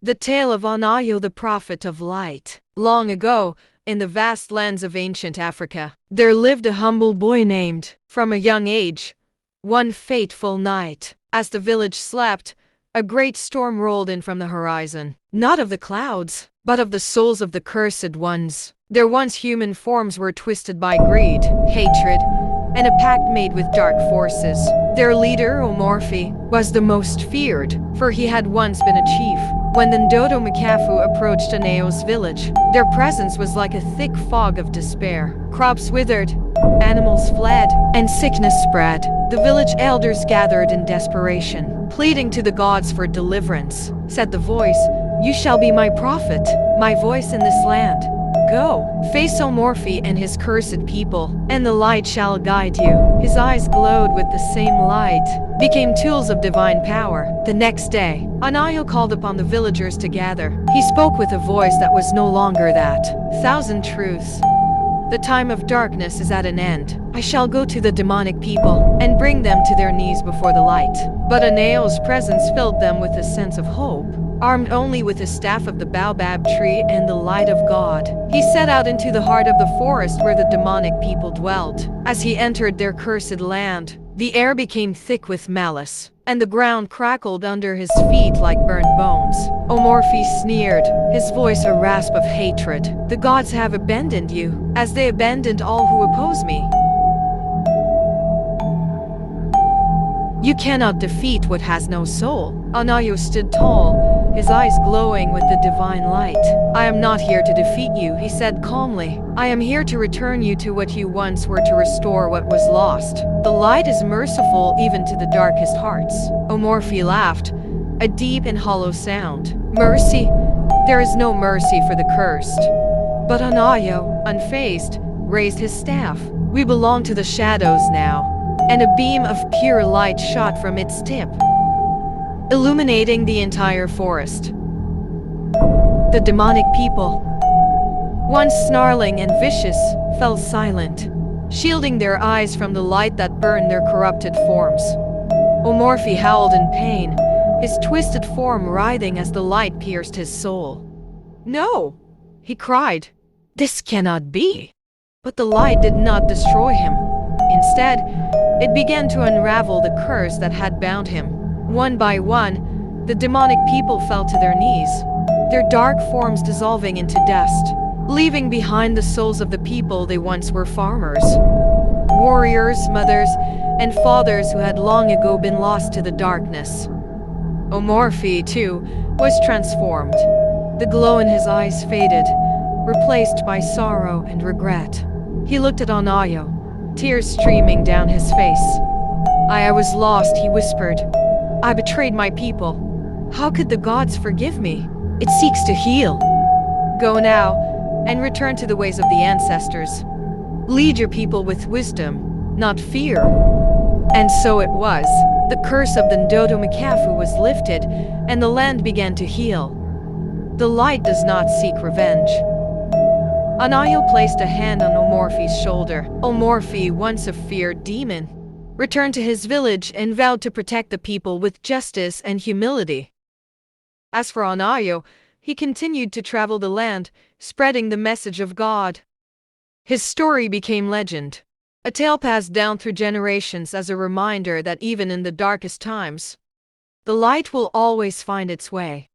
The tale of Anayo the Prophet of Light. Long ago, in the vast lands of ancient Africa, there lived a humble boy named, from a young age. One fateful night, as the village slept, a great storm rolled in from the horizon, not of the clouds, but of the souls of the cursed ones. Their once human forms were twisted by greed, hatred, and a pact made with dark forces. Their leader, Omorphi, was the most feared, for he had once been a chief. When the Ndodo Makafu approached Anayo's village, their presence was like a thick fog of despair. Crops withered, animals fled, and sickness spread. The village elders gathered in desperation, pleading to the gods for deliverance. Said the voice, "You shall be my prophet, my voice in this land. Go, face Omorphi and his cursed people, and the light shall guide you." His eyes glowed with the same light, became tools of divine power. The next day, Anayo called upon the villagers to gather. He spoke with a voice that was no longer that thousand truths. The time of darkness is at an end. I shall go to the demonic people and bring them to their knees before the light. But Anayo's presence filled them with a sense of hope. Armed only with the staff of the baobab tree and the light of God, he set out into the heart of the forest where the demonic people dwelt. As he entered their cursed land, the air became thick with malice, and the ground crackled under his feet like burnt bones. Omorphi sneered, his voice a rasp of hatred. "The gods have abandoned you, as they abandoned all who oppose me. You cannot defeat what has no soul." Anayo stood tall, his eyes glowing with the divine light. "I am not here to defeat you," he said calmly. "I am here to return you to what you once were, to restore what was lost. The light is merciful even to the darkest hearts." Omorphi laughed, a deep and hollow sound. "Mercy? There is no mercy for the cursed." But Anayo, unfazed, raised his staff. "We belong to the shadows now." And a beam of pure light shot from its tip, illuminating the entire forest. The demonic people, once snarling and vicious, fell silent, shielding their eyes from the light that burned their corrupted forms. Omorphi howled in pain, his twisted form writhing as the light pierced his soul. "No!" he cried. "This cannot be!" But the light did not destroy him. Instead, it began to unravel the curse that had bound him. One by one, the demonic people fell to their knees, their dark forms dissolving into dust, leaving behind the souls of the people they once were: farmers, warriors, mothers, and fathers who had long ago been lost to the darkness. Omorphi, too, was transformed. The glow in his eyes faded, replaced by sorrow and regret. He looked at Anayo, tears streaming down his face. I was lost," he whispered. "I betrayed my people. How could the gods forgive me? It seeks to heal. Go now, and return to the ways of the ancestors. Lead your people with wisdom, not fear." And so it was. The curse of the Ndodo Makafu was lifted, and the land began to heal. The light does not seek revenge. Anayo placed a hand on Omorphi's shoulder. Omorphi, once a feared demon, returned to his village and vowed to protect the people with justice and humility. As for Anayo, he continued to travel the land, spreading the message of God. His story became legend, a tale passed down through generations as a reminder that even in the darkest times, the light will always find its way.